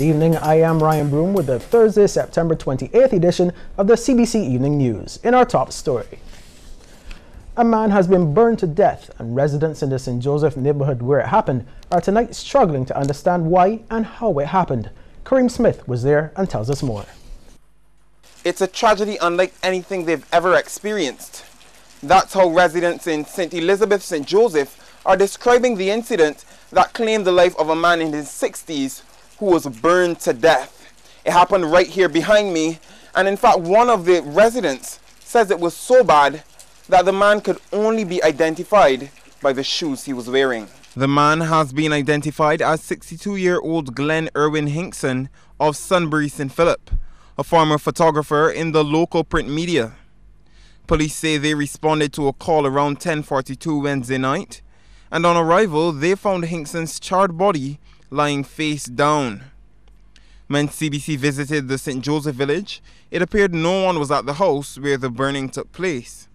evening. I am Ryan Broom with the Thursday, September 28th edition of the CBC Evening News. In our top story, a man has been burned to death, and residents in the St. Joseph neighborhood where it happened are tonight struggling to understand why and how it happened. Kareem Smith was there and tells us more. It's a tragedy unlike anything they've ever experienced. That's how residents in St. Elizabeth, St. Joseph are describing the incident that claimed the life of a man in his 60s who was burned to death. It happened right here behind me, and in fact one of the residents says it was so bad that the man could only be identified by the shoes he was wearing. The man has been identified as 62-year-old Glenn Irwin Hinkson of Sunbury St. Philip, a former photographer in the local print media. Police say they responded to a call around 10:42 Wednesday night, and on arrival they found Hinkson's charred body lying face down. When CBC visited the St. Joseph village, it appeared no one was at the house where the burning took place.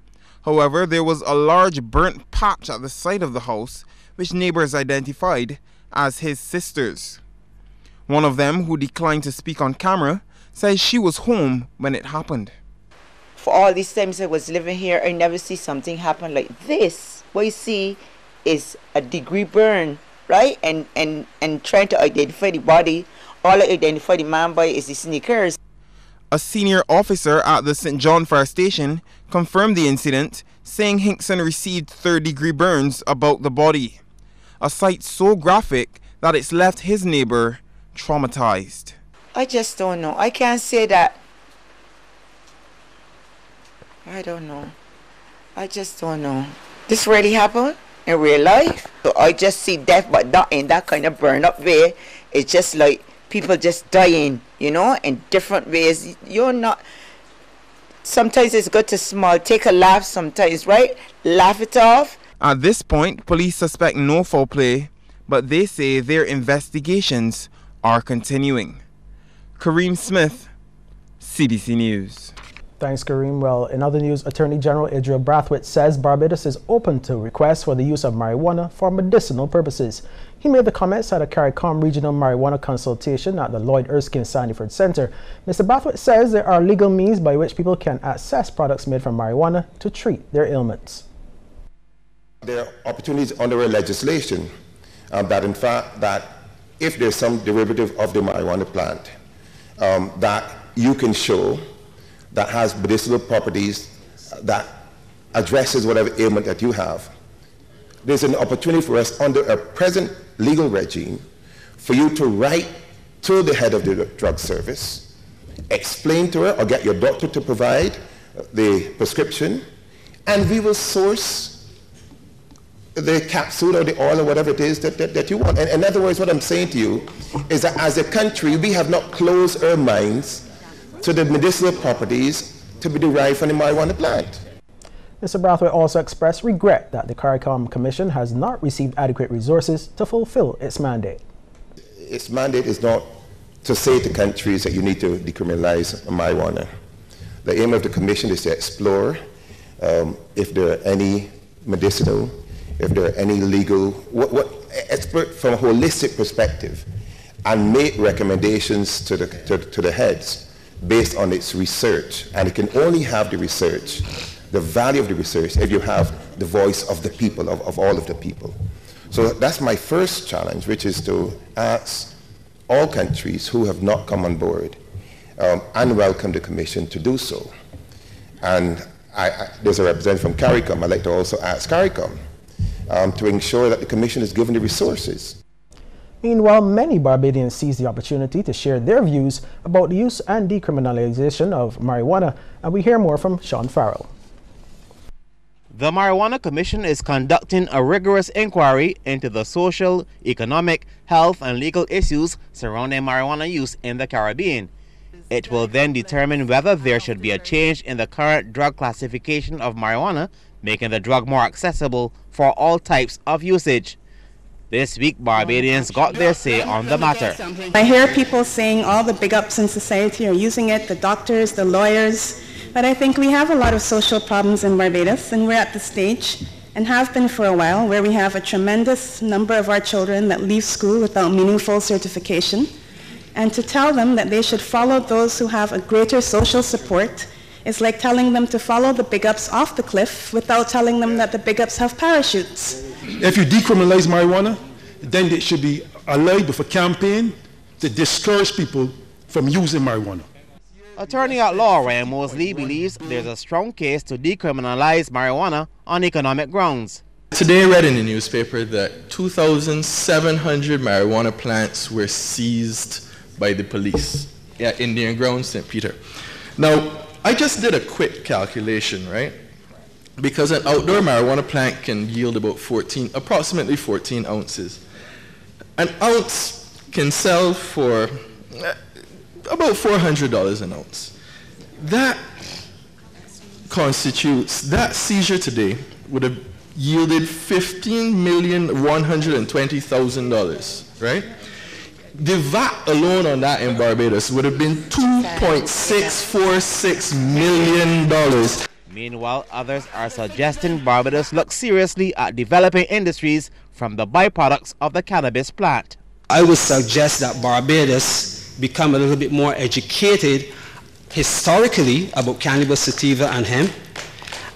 However, there was a large burnt patch at the side of the house, which neighbors identified as his sister's. One of them, who declined to speak on camera, says she was home when it happened. For all these times I was living here, I never see something happen like this. What you see is a degree burn, right? And trying to identify the body, all I identify the man by is the sneakers. A senior officer at the St. John Fire Station confirmed the incident, saying Hinkson received third-degree burns about the body, a sight so graphic that it's left his neighbor traumatized. I just don't know. I can't say that. I don't know. I just don't know. This really happened in real life. So I just see death, but not in that kind of burn up way. It's just like people just dying, you know, in different ways. You're not. Sometimes it's good to smile, take a laugh sometimes, right? Laugh it off. At this point, police suspect no foul play, but they say their investigations are continuing. Kareem Smith, CBC News. Thanks, Kareem. Well, in other news, Attorney General Adriel Brathwaite says Barbados is open to requests for the use of marijuana for medicinal purposes. He made the comments at a CARICOM regional marijuana consultation at the Lloyd Erskine Sandyford Center. Mr. Brathwaite says there are legal means by which people can access products made from marijuana to treat their ailments. There are opportunities under our legislation that in fact that if there's some derivative of the marijuana plant that you can show that has medicinal properties that addresses whatever ailment that you have, there's an opportunity for us under a present legal regime for you to write to the head of the drug service, explain to her or get your doctor to provide the prescription, and we will source the capsule or the oil or whatever it is that you want. And in other words, what I'm saying to you is that as a country, we have not closed our minds to the medicinal properties to be derived from the marijuana plant. Mr. Brathwaite also expressed regret that the CARICOM Commission has not received adequate resources to fulfill its mandate. Its mandate is not to say to countries that you need to decriminalize marijuana. The aim of the Commission is to explore if there are any medicinal, if there are any legal, expert from a holistic perspective, and make recommendations to the heads based on its research. And it can only have the research, the value of the research, if you have the voice of the people, of all of the people. So that's my first challenge, which is to ask all countries who have not come on board and welcome the Commission to do so. And there's a representative from CARICOM. I'd like to also ask CARICOM to ensure that the Commission is given the resources. Meanwhile, many Barbadians seized the opportunity to share their views about the use and decriminalization of marijuana, and we hear more from Sean Farrell. The Marijuana Commission is conducting a rigorous inquiry into the social, economic, health, and legal issues surrounding marijuana use in the Caribbean. It will then determine whether there should be a change in the current drug classification of marijuana, making the drug more accessible for all types of usage. This week, Barbadians got their say on the matter. I hear people saying all the big ups in society are using it, the doctors, the lawyers, but I think we have a lot of social problems in Barbados, and we're at the stage, and have been for a while, where we have a tremendous number of our children that leave school without meaningful certification. And to tell them that they should follow those who have a greater social support is like telling them to follow the big ups off the cliff without telling them that the big ups have parachutes. If you decriminalize marijuana, then it should be allied with a campaign to discourage people from using marijuana. Attorney at law Ryan Mosley believes there's a strong case to decriminalize marijuana on economic grounds. Today I read in the newspaper that 2,700 marijuana plants were seized by the police at Indian Ground, St. Peter. Now, I just did a quick calculation, right? Because an outdoor marijuana plant can yield about approximately 14 ounces. An ounce can sell for about $400 an ounce. That constitutes, that seizure today would have yielded $15,120,000, right? The VAT alone on that in Barbados would have been $2.646 million. Meanwhile, others are suggesting Barbados look seriously at developing industries from the byproducts of the cannabis plant. I would suggest that Barbados become a little bit more educated historically about cannabis sativa and hemp,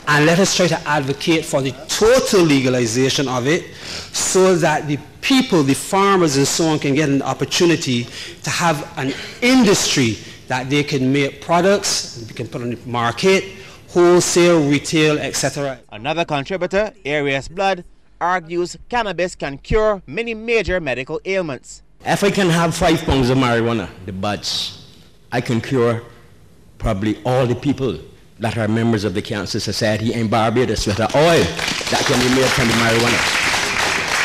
and let us try to advocate for the total legalization of it so that the people, the farmers and so on, can get an opportunity to have an industry that they can make products, they can put on the market, wholesale, retail, etc. Another contributor, Arias Blood, argues cannabis can cure many major medical ailments. If I can have 5 pounds of marijuana, the batch, I can cure probably all the people that are members of the Cancer Society in Barbados with the oil that can be made from the marijuana.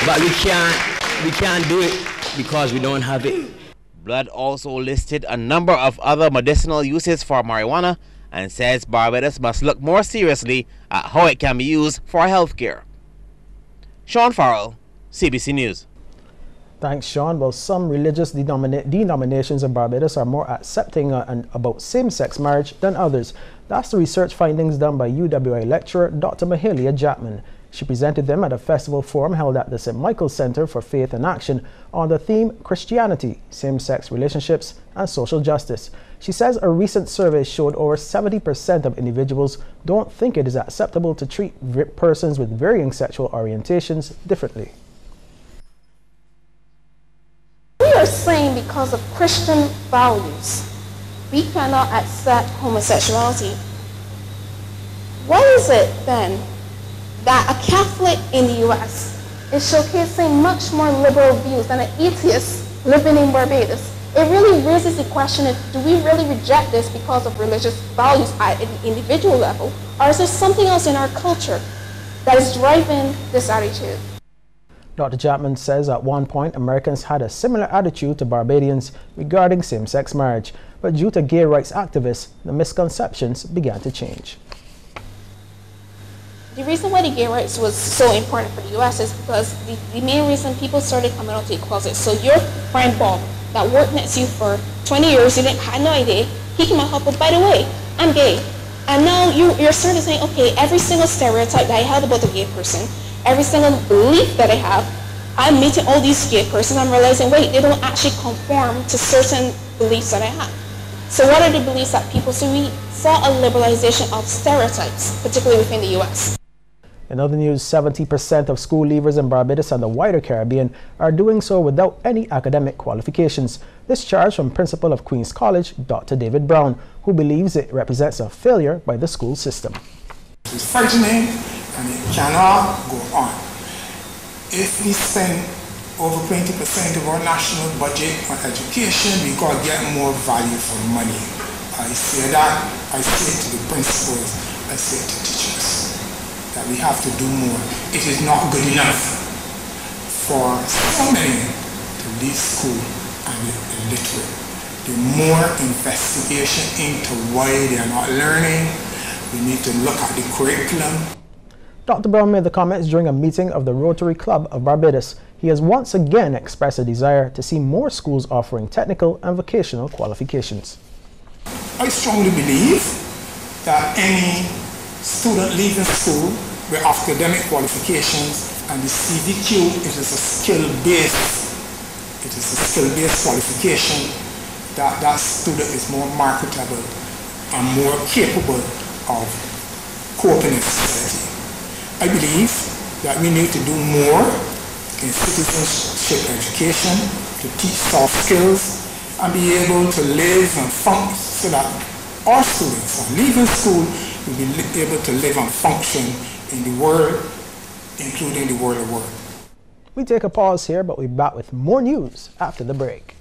But we can't do it because we don't have it. Blood also listed a number of other medicinal uses for marijuana and says Barbados must look more seriously at how it can be used for health care. Sean Farrell, CBC News. Thanks, Sean. Well, some religious denominations in Barbados are more accepting about same-sex marriage than others. That's the research findings done by UWI lecturer Dr. Mahalia Jackman. She presented them at a festival forum held at the St. Michael's Center for Faith and Action on the theme Christianity, Same-Sex Relationships and Social Justice. She says a recent survey showed over 70% of individuals don't think it is acceptable to treat persons with varying sexual orientations differently. We are saying because of Christian values, we cannot accept homosexuality. Why is it then that a Catholic in the US is showcasing much more liberal views than an atheist living in Barbados? It really raises the question of, do we really reject this because of religious values at an individual level, or is there something else in our culture that is driving this attitude? Dr. Chapman says at one point Americans had a similar attitude to Barbadians regarding same-sex marriage, but due to gay rights activists, the misconceptions began to change. The reason why the gay rights was so important for the U.S. is because the main reason people started coming out of the closet. So your friend Bob that worked next to you for 20 years, you had no idea, he came out, but by the way, I'm gay. And now you're sort of saying, okay, every single stereotype that I had about the gay person, every single belief that I have, I'm meeting all these gay persons, I'm realizing, wait, they don't actually conform to certain beliefs that I have. So what are the beliefs that people, so we saw a liberalization of stereotypes, particularly within the U.S. In other news, 70% of school leavers in Barbados and the wider Caribbean are doing so without any academic qualifications. This charge from Principal of Queen's College, Dr. David Brown, who believes it represents a failure by the school system. It's frightening and it cannot go on. If we spend over 20% of our national budget on education, we got to get more value for money. I say that, I say it to the principals, I say it to teachers, that we have to do more. It is not good enough for so many to leave school and be illiterate. The more investigation into why they are not learning, we need to look at the curriculum. Dr. Brown made the comments during a meeting of the Rotary Club of Barbados. He has once again expressed a desire to see more schools offering technical and vocational qualifications. I strongly believe that any student leaving school with academic qualifications and the CVQ, it is a skill-based qualification, that student is more marketable and more capable of coping in society. I believe that we need to do more in citizenship education to teach soft skills and be able to live and function so that our students, on leaving school, will be able to live and function in the world, including the world of work. We take a pause here, but we'll be back with more news after the break.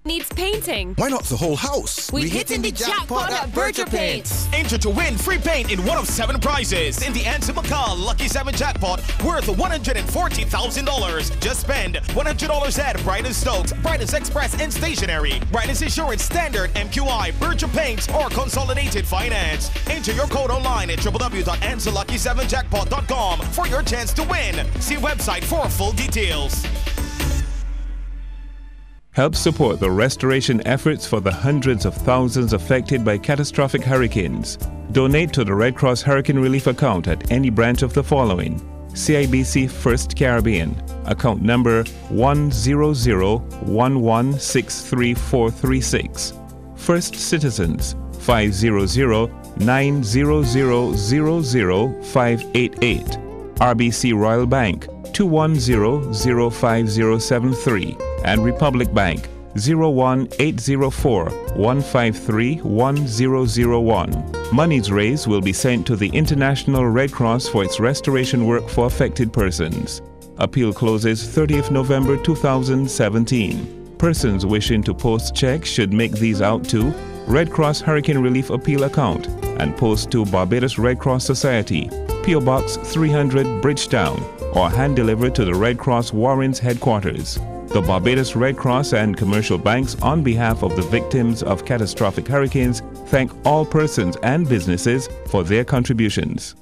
Needs painting. Why not the whole house? We're hitting the jackpot at Virtual Paints. Enter to win free paint in one of 7 prizes in the Anson McCall Lucky 7 jackpot worth $140,000. Just spend $100 at Brightons Stokes, Brightons Express and Stationery, Brightons Insurance Standard, MQI, Virtual Paints, or Consolidated Finance. Enter your code online at www.ansonlucky7jackpot.com for your chance to win. See website for full details. Help support the restoration efforts for the hundreds of thousands affected by catastrophic hurricanes. Donate to the Red Cross Hurricane Relief account at any branch of the following: CIBC First Caribbean, account number 10011633436. First Citizens, 500-900-00588. RBC Royal Bank, 210-05073. And Republic Bank, 01804-153-1001. Monies raised will be sent to the International Red Cross for its restoration work for affected persons. Appeal closes 30th November 2017. Persons wishing to post checks should make these out to Red Cross Hurricane Relief Appeal Account and post to Barbados Red Cross Society, P.O. Box 300 Bridgetown, or hand deliver to the Red Cross Warrens Headquarters. The Barbados Red Cross and commercial banks, on behalf of the victims of catastrophic hurricanes, thank all persons and businesses for their contributions.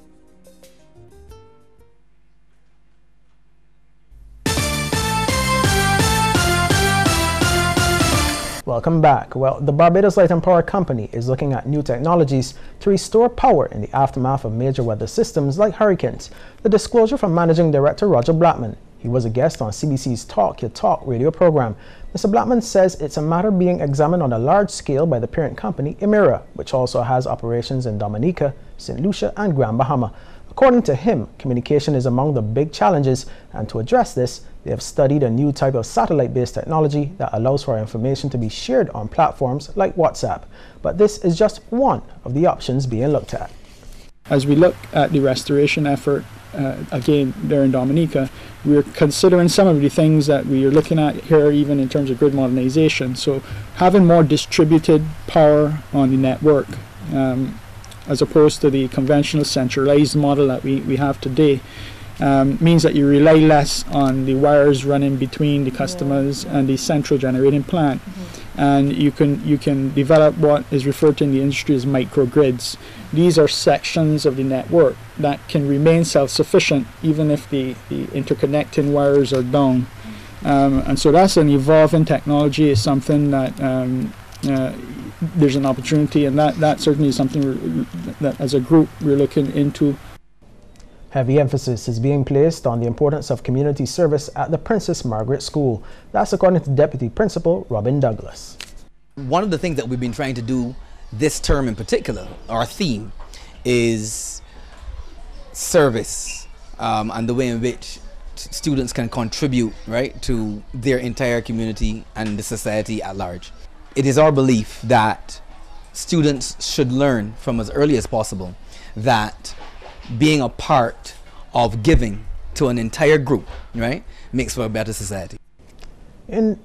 Welcome back. Well, the Barbados Light and Power Company is looking at new technologies to restore power in the aftermath of major weather systems like hurricanes. The disclosure from Managing Director Roger Blackman. He was a guest on CBC's Talk Your Talk radio program. Mr. Blackman says it's a matter being examined on a large scale by the parent company, Emira, which also has operations in Dominica, St. Lucia, and Grand Bahama. According to him, communication is among the big challenges, and to address this, they have studied a new type of satellite-based technology that allows for information to be shared on platforms like WhatsApp. But this is just one of the options being looked at. As we look at the restoration effort, again, there in Dominica, we're considering some of the things that we are looking at here, even in terms of grid modernization. So having more distributed power on the network, as opposed to the conventional centralized model that we have today, means that you rely less on the wires running between the customers and the central generating plant. And you can develop what is referred to in the industry as microgrids. These are sections of the network that can remain self-sufficient even if the interconnecting wires are down. And so that's an evolving technology. Is something that there's an opportunity, and that certainly is something that as a group we're looking into. Heavy emphasis is being placed on the importance of community service at the Princess Margaret School. That's according to Deputy Principal Robin Douglas. One of the things that we've been trying to do this term in particular, our theme, is service and the way in which students can contribute, right, to their entire community and the society at large. It is our belief that students should learn from as early as possible that being a part of giving to an entire group, right, makes for a better society. In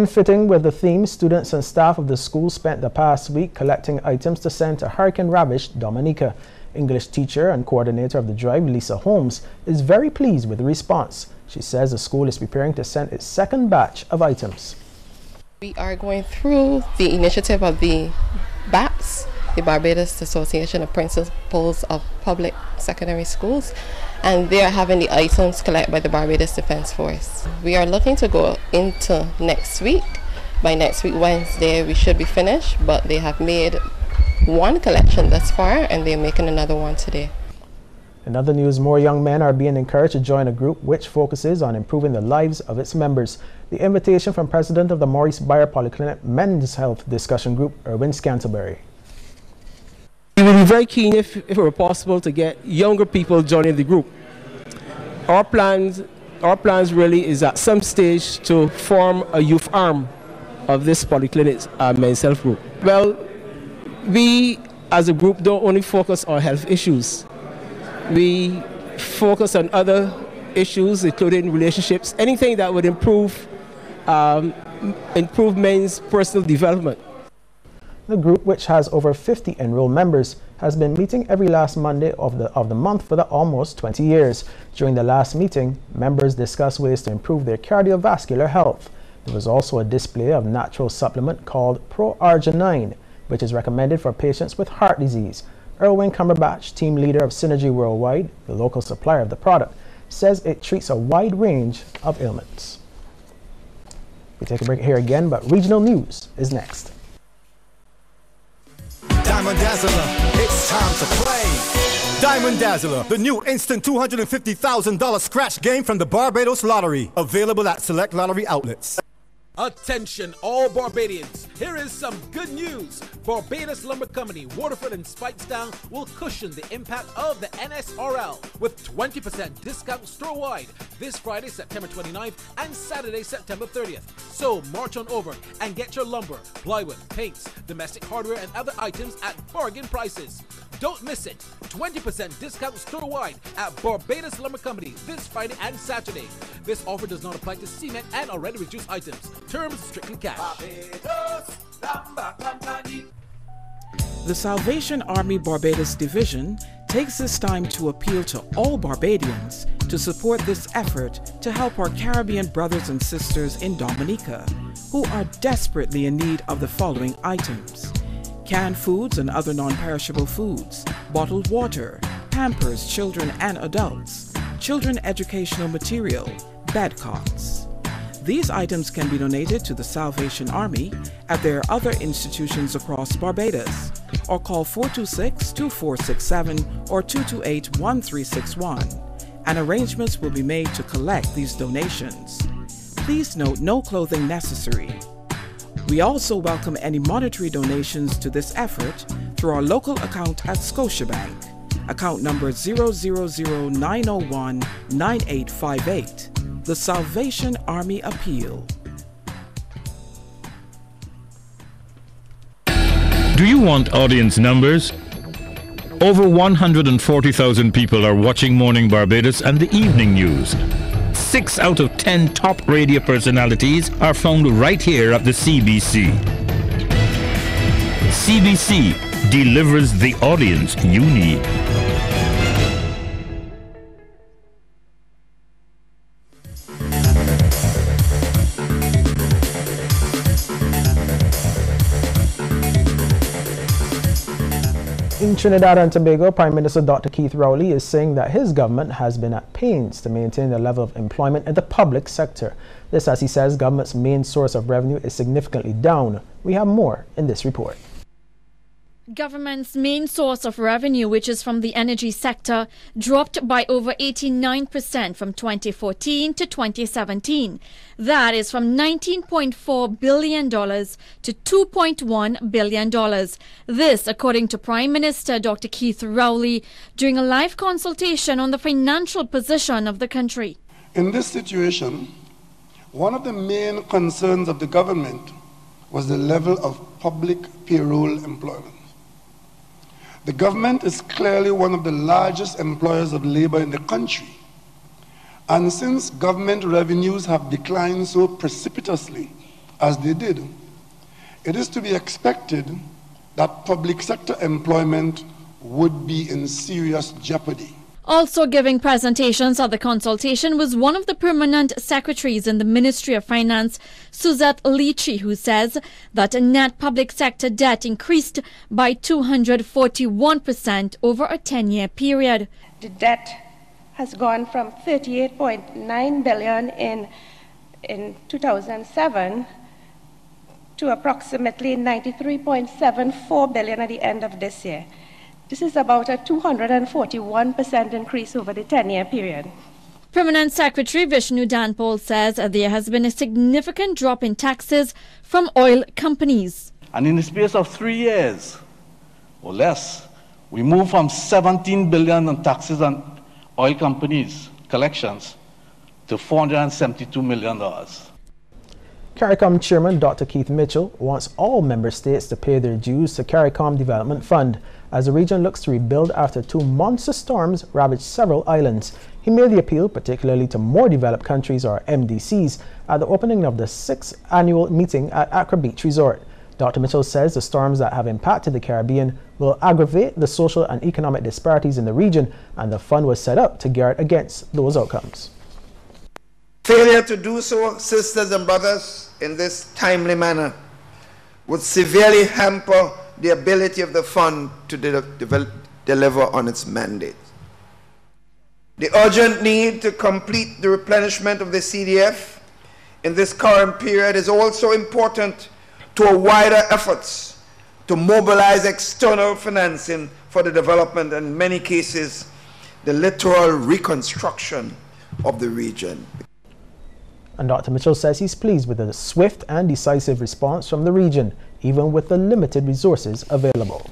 fitting with the theme, students and staff of the school spent the past week collecting items to send to hurricane-ravaged Dominica. English teacher and coordinator of the drive, Lisa Holmes, is very pleased with the response. She says the school is preparing to send its second batch of items. We are going through the initiative of the BAPS, the Barbados Association of Principals of Public Secondary Schools, and they are having the items collected by the Barbados Defense Force. We are looking to go into next week. By next week, Wednesday, we should be finished, but they have made one collection thus far, and they're making another one today. In other news, more young men are being encouraged to join a group which focuses on improving the lives of its members. The invitation from President of the Maurice Bayer Polyclinic Men's Health Discussion Group, Erwin Scanterbury. We would be very keen if it were possible to get younger people joining the group. Our plans really is at some stage to form a youth arm of this polyclinic men's health group. Well, we as a group don't only focus on health issues. We focus on other issues, including relationships, anything that would improve men's personal development. The group, which has over 50 enrolled members, has been meeting every last Monday of the month for almost 20 years. During the last meeting, members discussed ways to improve their cardiovascular health. There was also a display of natural supplement called Pro-Arginine, which is recommended for patients with heart disease. Erwin Cumberbatch, team leader of Synergy Worldwide, the local supplier of the product, says it treats a wide range of ailments. We take a break here again, but regional news is next. Diamond Dazzler, it's time to play. Diamond Dazzler, the new instant $250,000 scratch game from the Barbados Lottery. Available at select lottery outlets. Attention all Barbadians, here is some good news. Barbados Lumber Company, Waterford and Spikestown will cushion the impact of the NSRL with 20% discount store-wide this Friday, September 29th and Saturday, September 30th. So march on over and get your lumber, plywood, paints, domestic hardware and other items at bargain prices. Don't miss it. 20% discount store-wide at Barbados Lumber Company this Friday and Saturday. This offer does not apply to cement and already reduced items. Terms strictly cash. The Salvation Army Barbados Division takes this time to appeal to all Barbadians to support this effort to help our Caribbean brothers and sisters in Dominica, who are desperately in need of the following items: canned foods and other non-perishable foods, bottled water, Pampers, children and adults, children educational material, bed cots. These items can be donated to the Salvation Army at their other institutions across Barbados, or call 426-2467 or 228-1361, and arrangements will be made to collect these donations. Please note no clothing necessary. We also welcome any monetary donations to this effort through our local account at Scotiabank, account number 000-901-9858. The Salvation Army Appeal. Do you want audience numbers? Over 140,000 people are watching Morning Barbados and the evening news. 6 out of 10 top radio personalities are found right here at the CBC. CBC delivers the audience you need. In Trinidad and Tobago, Prime Minister Dr. Keith Rowley is saying that his government has been at pains to maintain the level of employment in the public sector. This, as he says, government's main source of revenue is significantly down. We have more in this report. Government's main source of revenue, which is from the energy sector, dropped by over 89% from 2014 to 2017. That is from $19.4 billion to $2.1 billion. This, according to Prime Minister Dr. Keith Rowley, during a live consultation on the financial position of the country. In this situation, one of the main concerns of the government was the level of public payroll employment. The government is clearly one of the largest employers of labor in the country. And since government revenues have declined so precipitously as they did, it is to be expected that public sector employment would be in serious jeopardy. Also giving presentations at the consultation was one of the permanent secretaries in the Ministry of Finance, Suzette Leachy, who says that net public sector debt increased by 241% over a 10-year period. The debt has gone from $38.9 billion in 2007 to approximately $93.74 billion at the end of this year. This is about a 241% increase over the 10-year period. Permanent Secretary Vishnu Danpal says there has been a significant drop in taxes from oil companies. And in the space of 3 years or less, we moved from 17 billion in taxes on oil companies collections to $472 million. CARICOM Chairman Dr. Keith Mitchell wants all member states to pay their dues to CARICOM Development Fund as the region looks to rebuild after 2 monster storms ravaged several islands. He made the appeal particularly to more developed countries, or MDCs, at the opening of the 6th annual meeting at Accra Beach Resort. Dr. Mitchell says the storms that have impacted the Caribbean will aggravate the social and economic disparities in the region, and the fund was set up to guard against those outcomes. Failure to do so, sisters and brothers, in this timely manner would severely hamper the ability of the fund to deliver on its mandate. The urgent need to complete the replenishment of the CDF in this current period is also important to a wider efforts to mobilize external financing for the development and in many cases the literal reconstruction of the region. And Dr. Mitchell says he's pleased with the swift and decisive response from the region, even with the limited resources available.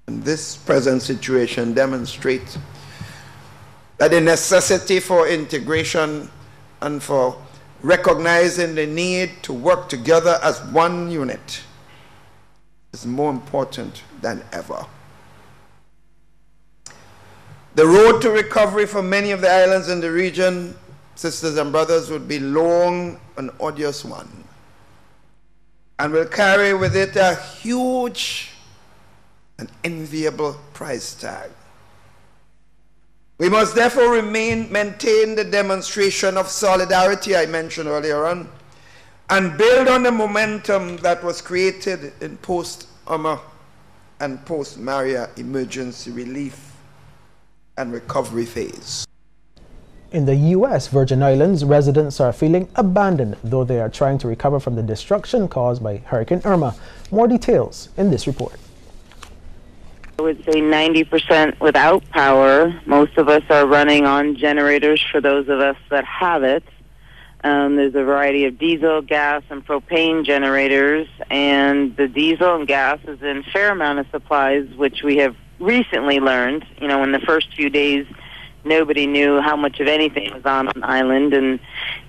And this present situation demonstrates that the necessity for integration and for recognizing the need to work together as one unit is more important than ever. The road to recovery for many of the islands in the region, sisters and brothers, would be long and arduous one, and will carry with it a huge and enviable price tag. We must therefore maintain the demonstration of solidarity I mentioned earlier on, and build on the momentum that was created in post-Irma and post-Maria emergency relief and recovery phase. In the U.S. Virgin Islands, residents are feeling abandoned, though they are trying to recover from the destruction caused by Hurricane Irma. More details in this report. I would say 90% without power. Most of us are running on generators for those of us that have it. There's a variety of diesel, gas, and propane generators, and the diesel and gas is in fair amount of supplies, which we have recently learned. You know, in the first few days, nobody knew how much of anything was on an island,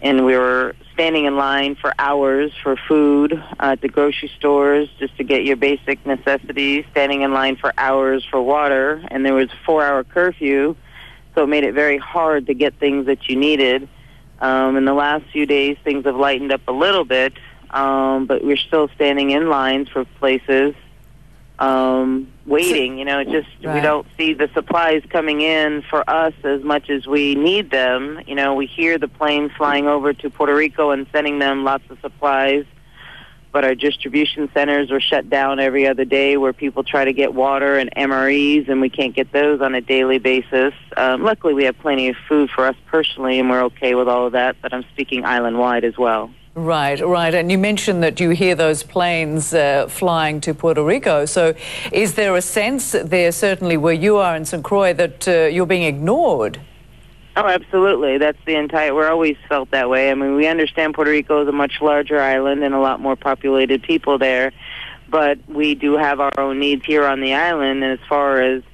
and we were standing in line for hours for food at the grocery stores just to get your basic necessities, standing in line for hours for water, and there was a 4-hour curfew, so it made it very hard to get things that you needed. In the last few days, things have lightened up a little bit, but we're still standing in lines for places. Waiting, you know, just right. We don't see the supplies coming in for us as much as we need them. You know, we hear the planes flying over to Puerto Rico and sending them lots of supplies, but our distribution centers are shut down every other day where people try to get water and MREs, and we can't get those on a daily basis. Luckily, we have plenty of food for us personally, and we're okay with all of that, but I'm speaking island-wide as well. Right, right. And you mentioned that you hear those planes flying to Puerto Rico. So is there a sense there, certainly where you are in St. Croix, that you're being ignored? Oh, absolutely. That's we're always felt that way. I mean, we understand Puerto Rico is a much larger island and a lot more populated people there, but we do have our own needs here on the island. And as far as,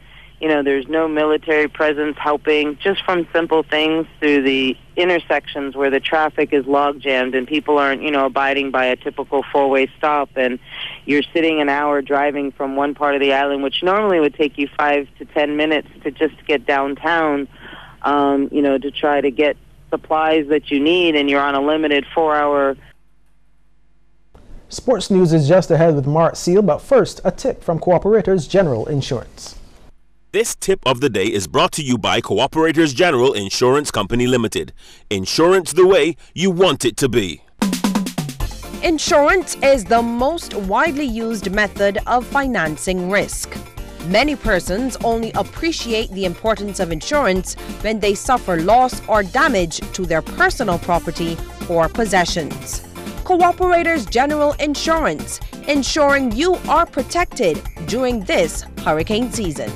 you know, there's no military presence helping, just from simple things through the intersections where the traffic is log jammed and people aren't, you know, abiding by a typical four-way stop, and you're sitting an hour driving from one part of the island, which normally would take you 5 to 10 minutes to just get downtown, you know, to try to get supplies that you need, and you're on a limited 4-hour. Sports news is just ahead with Mark Seal, but first, a tip from Cooperators General Insurance. This tip of the day is brought to you by Cooperators General Insurance Company Limited. Insurance the way you want it to be. Insurance is the most widely used method of financing risk. Many persons only appreciate the importance of insurance when they suffer loss or damage to their personal property or possessions. Cooperators General Insurance, ensuring you are protected during this hurricane season.